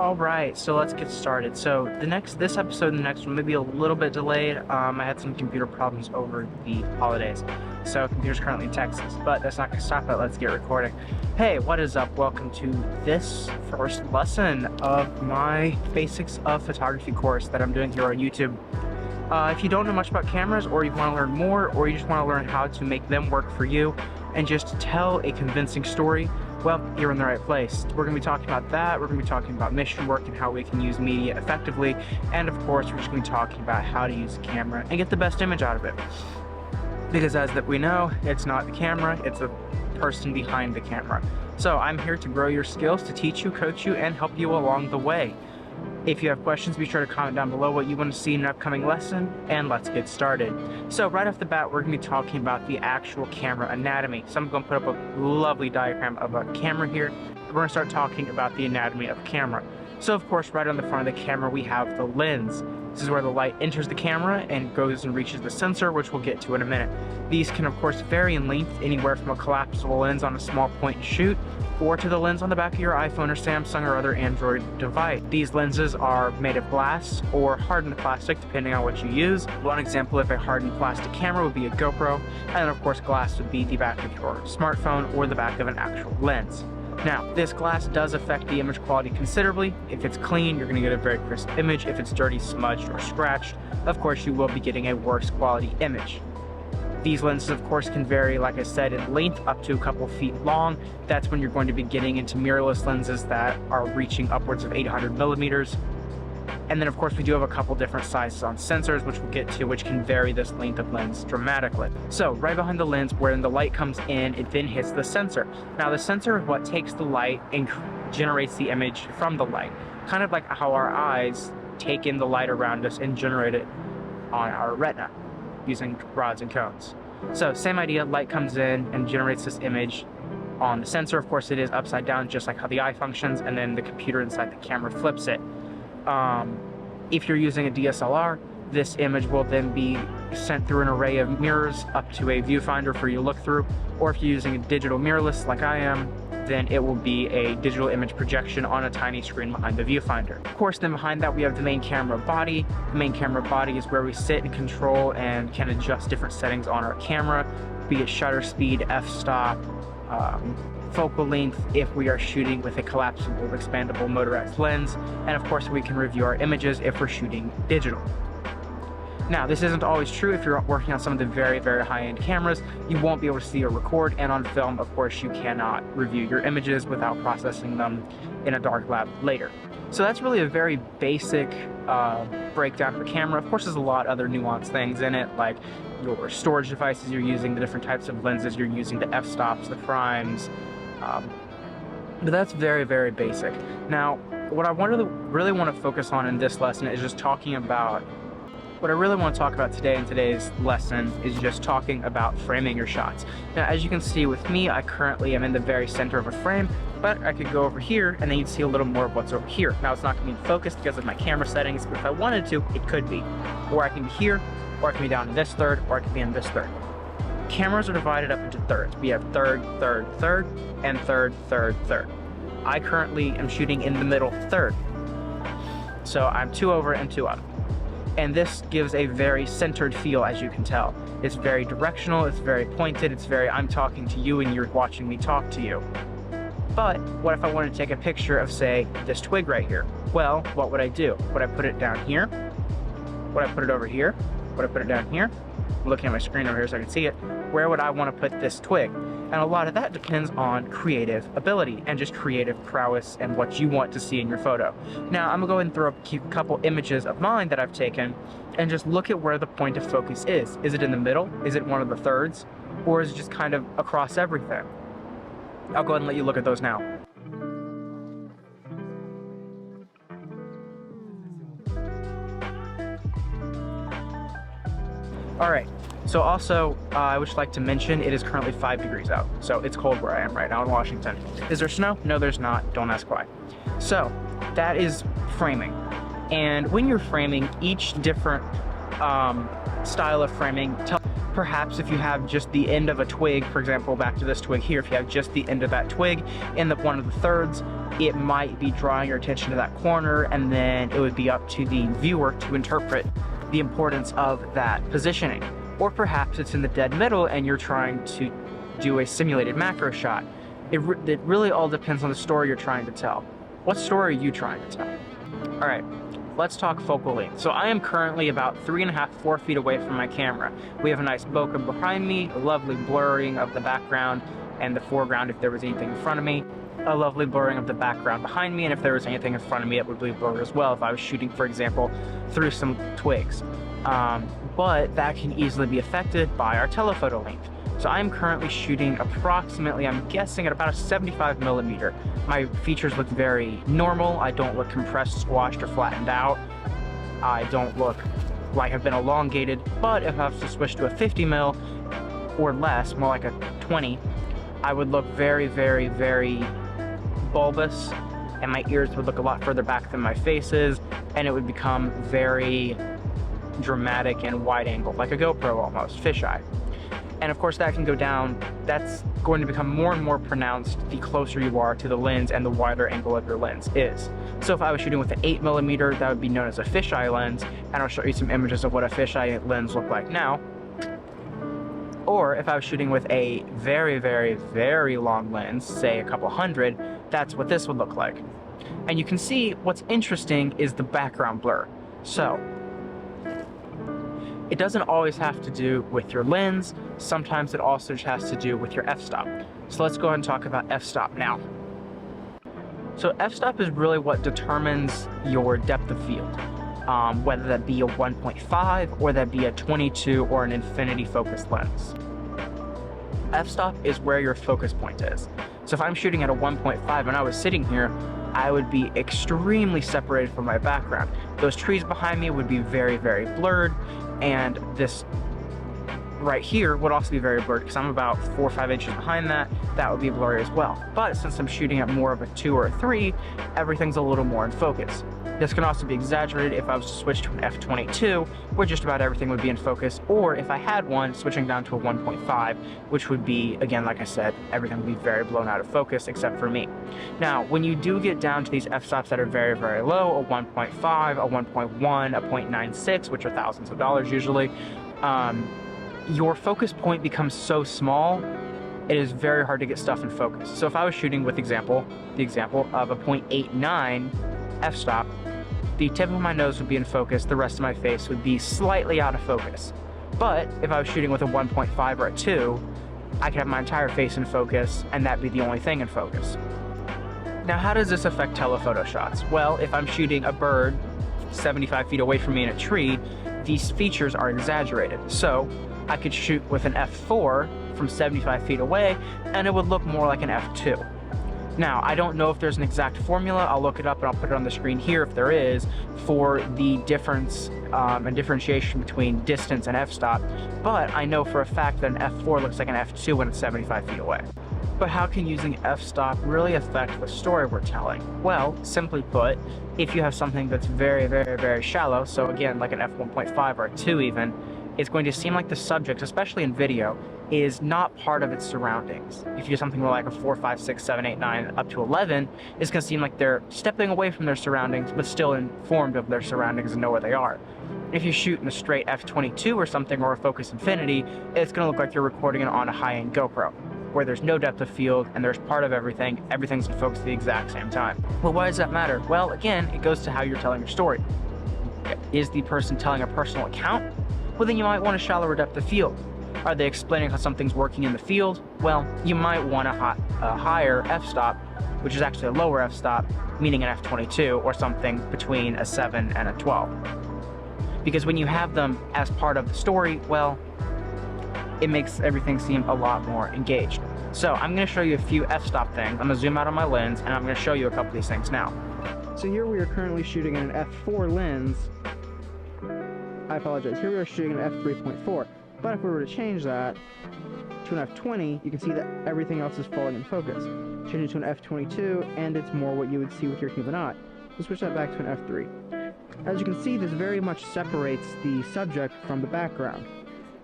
All right, so let's get started. So this episode and the next one may be a little bit delayed. I had some computer problems over the holidays, so computer's currently in Texas, but that's not gonna stop it. Let's get recording. Hey, what is up? Welcome to this first lesson of my Basics of Photography course that I'm doing here on YouTube. If you don't know much about cameras, or you want to learn more, or you just want to learn how to make them work for you and just tell a convincing story, well, you're in the right place. We're going to be talking about that. We're going to be talking about mission work and how we can use media effectively. And of course, we're just going to be talking about how to use a camera and get the best image out of it. Because as that we know, it's not the camera, it's the person behind the camera. So I'm here to grow your skills, to teach you, coach you, and help you along the way. If you have questions, be sure to comment down below what you want to see in an upcoming lesson, and let's get started. So right off the bat, we're going to be talking about the actual camera anatomy. So I'm going to put up a lovely diagram of a camera here. We're going to start talking about the anatomy of a camera. So of course, right on the front of the camera, we have the lens. This is where the light enters the camera and goes and reaches the sensor, which we'll get to in a minute. These can of course vary in length, anywhere from a collapsible lens on a small point and shoot, or to the lens on the back of your iPhone or Samsung or other Android device. These lenses are made of glass or hardened plastic, depending on what you use. One example of a hardened plastic camera would be a GoPro, and of course glass would be the back of your smartphone or the back of an actual lens. Now, this glass does affect the image quality considerably. If it's clean, you're going to get a very crisp image. If it's dirty, smudged, or scratched, of course you will be getting a worse quality image. These lenses, of course, can vary, like I said, in length up to a couple feet long. That's when you're going to be getting into mirrorless lenses that are reaching upwards of 800 millimeters. And then, of course, we do have a couple different sizes on sensors, which we'll get to, which can vary this length of lens dramatically. So right behind the lens, where the light comes in, it then hits the sensor. Now, the sensor is what takes the light and generates the image from the light, kind of like how our eyes take in the light around us and generate it on our retina using rods and cones. So same idea, light comes in and generates this image on the sensor. Of course, it is upside down, just like how the eye functions, and then the computer inside the camera flips it. If you're using a DSLR, this image will then be sent through an array of mirrors up to a viewfinder for you to look through, or if you're using a digital mirrorless like I am, then it will be a digital image projection on a tiny screen behind the viewfinder. Of course, then behind that we have the main camera body. The main camera body is where we sit and control and can adjust different settings on our camera, be it shutter speed, f-stop, focal length if we are shooting with a collapsible expandable motorized lens, and of course we can review our images if we're shooting digital. Now, this isn't always true. If you're working on some of the very, very high-end cameras, you won't be able to see or record, and on film, of course, you cannot review your images without processing them in a dark lab later. So that's really a very basic breakdown of the camera. Of course, there's a lot of other nuanced things in it, like your storage devices you're using, the different types of lenses you're using, the f-stops, the primes, but that's very, very basic. Now, what I really want to focus on in this lesson is just talking about what I really want to talk about today in today's lesson is just talking about framing your shots. Now, as you can see with me, I currently am in the very center of a frame, but I could go over here and then you'd see a little more of what's over here. Now, it's not going to be focused because of my camera settings, but if I wanted to, it could be. Or I can be here, or I can be down in this third, or I can be in this third. Cameras are divided up into thirds. We have third, third, third, and third, third, third. I currently am shooting in the middle third. So I'm 2 over and 2 up. And this gives a very centered feel, as you can tell. It's very directional, it's very pointed, it's very, I'm talking to you and you're watching me talk to you. But what if I wanted to take a picture of, say, this twig right here? Well, what would I do? Would I put it down here? Would I put it over here? Would I put it down here? I'm looking at my screen over here so I can see it. Where would I want to put this twig? And a lot of that depends on creative ability and just creative prowess and what you want to see in your photo. Now, I'm gonna go ahead and throw up a couple images of mine that I've taken and just look at where the point of focus is. Is it in the middle? Is it one of the thirds? Or is it just kind of across everything? I'll go ahead and let you look at those now. All right, so also, I would like to mention it is currently 5 degrees out, so it's cold where I am right now in Washington. Is there snow? No, there's not. Don't ask why. So that is framing. And when you're framing, each different style of framing Perhaps if you have just the end of a twig, for example, back to this twig here, if you have just the end of that twig in one of the thirds, it might be drawing your attention to that corner, and then it would be up to the viewer to interpret the importance of that positioning. Or perhaps it's in the dead middle and you're trying to do a simulated macro shot. It really all depends on the story you're trying to tell. What story are you trying to tell? All right, let's talk focal length. So I am currently about 3.5 to 4 feet away from my camera. We have a nice bokeh behind me, a lovely blurring of the background and the foreground if there was anything in front of me, a lovely blurring of the background behind me, and if there was anything in front of me, it would be blurred as well if I was shooting, for example, through some twigs. But that can easily be affected by our telephoto length. So I'm currently shooting approximately, I'm guessing, at about a 75 millimeter. My features look very normal. I don't look compressed, squashed, or flattened out. I don't look like I've been elongated, but if I was to switch to a 50 mil or less, more like a 20, I would look very, very, very bulbous, and my ears would look a lot further back than my face is, and it would become very dramatic and wide angle, like a GoPro almost, fisheye. And of course that can go down, that's going to become more and more pronounced the closer you are to the lens and the wider angle of your lens is. So if I was shooting with an 8 millimeter, that would be known as a fisheye lens, and I'll show you some images of what a fisheye lens look like now. Or if I was shooting with a very, very, very long lens, say a couple hundred, that's what this would look like. And you can see what's interesting is the background blur. So it doesn't always have to do with your lens. Sometimes it also just has to do with your f-stop. So let's go ahead and talk about f-stop now. So f-stop is really what determines your depth of field, whether that be a 1.5 or that be a 22 or an infinity focus lens. F-stop is where your focus point is. So if I'm shooting at a 1.5 and I was sitting here, I would be extremely separated from my background. Those trees behind me would be very, very blurred, and this right here would also be very blurred because I'm about 4 or 5 inches behind that. That would be blurry as well. But since I'm shooting at more of a 2 or a 3, everything's a little more in focus. This can also be exaggerated if I was to switch to an f/22, where just about everything would be in focus, or if I had one, switching down to a 1.5, which would be, again, like I said, everything would be very blown out of focus except for me. Now, when you do get down to these f-stops that are very, very low, a 1.5, a 1.1, a 0.96, which are thousands of dollars usually, your focus point becomes so small, it is very hard to get stuff in focus. So if I was shooting with the example of a 0.89 f-stop, the tip of my nose would be in focus, the rest of my face would be slightly out of focus. But if I was shooting with a 1.5 or a 2, I could have my entire face in focus, and that'd be the only thing in focus. Now, how does this affect telephoto shots? Well, if I'm shooting a bird 75 feet away from me in a tree, these features are exaggerated. So I could shoot with an f4 from 75 feet away, and it would look more like an f2. Now, I don't know if there's an exact formula. I'll look it up and I'll put it on the screen here if there is, for the difference and differentiation between distance and f-stop, but I know for a fact that an f4 looks like an f2 when it's 75 feet away. But how can using f-stop really affect the story we're telling? Well, simply put, if you have something that's very, very, very shallow, so again, like an f1.5 or a 2 even, it's going to seem like the subject, especially in video, is not part of its surroundings. If you do something more like a 4, 5, 6, 7, 8, 9, up to 11, it's going to seem like they're stepping away from their surroundings, but still informed of their surroundings and know where they are. If you shoot in a straight f/22 or something, or a Focus Infinity, it's going to look like you're recording it on a high-end GoPro, where there's no depth of field and there's part of everything, everything's in focus at the exact same time. Well, why does that matter? Well, again, it goes to how you're telling your story. Is the person telling a personal account? Well, then you might want a shallower depth of field. Are they explaining how something's working in the field? Well, you might want a higher f-stop, which is actually a lower f-stop, meaning an f/22 or something between a 7 and a 12. Because when you have them as part of the story, well, it makes everything seem a lot more engaged. So I'm going to show you a few f-stop things. I'm going to zoom out on my lens, and I'm going to show you a couple of these things now. So here we are currently shooting in an f4 lens. I apologize, here we are shooting an f3.4, but if we were to change that to an f20, you can see that everything else is falling in focus. Change it to an f22, and it's more what you would see with your human eye. Let's switch that back to an f3. As you can see, this very much separates the subject from the background.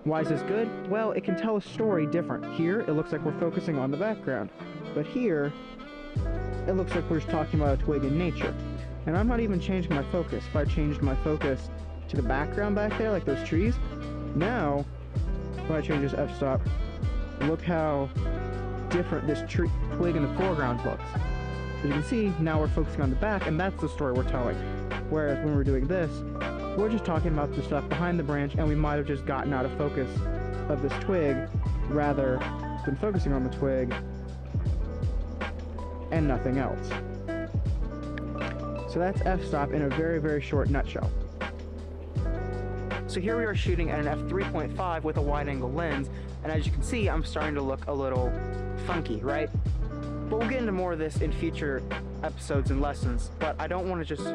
Why is this good? Well, it can tell a story different. Here, it looks like we're focusing on the background, but here, it looks like we're just talking about a twig in nature. And I'm not even changing my focus. If I changed my focus to the background back there, like those trees, now, when I change this f-stop, look how different this twig in the foreground looks. As you can see, now we're focusing on the back, and that's the story we're telling. Whereas when we're doing this, we're just talking about the stuff behind the branch, and we might have just gotten out of focus of this twig rather than focusing on the twig and nothing else. So that's f-stop in a very, very short nutshell. So here we are shooting at an f3.5 with a wide-angle lens, and as you can see, I'm starting to look a little funky, right? But we'll get into more of this in future episodes and lessons, but I don't want to just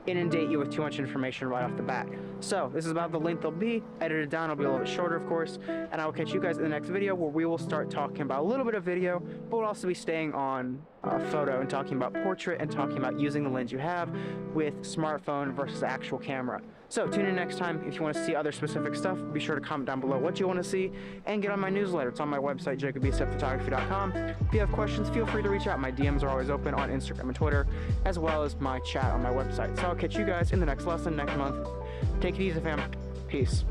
inundate you with too much information right off the bat. So this is about the length they'll be. Edited down, it'll be a little bit shorter, of course, and I will catch you guys in the next video where we will start talking about a little bit of video, but we'll also be staying on photo and talking about portrait and talking about using the lens you have with smartphone versus the actual camera. So tune in next time. If you want to see other specific stuff, be sure to comment down below what you want to see and get on my newsletter. It's on my website, jacobesphotography.com. If you have questions, feel free to reach out. My DMs are always open on Instagram and Twitter, as well as my chat on my website. So I'll catch you guys in the next lesson next month. Take it easy, fam. Peace.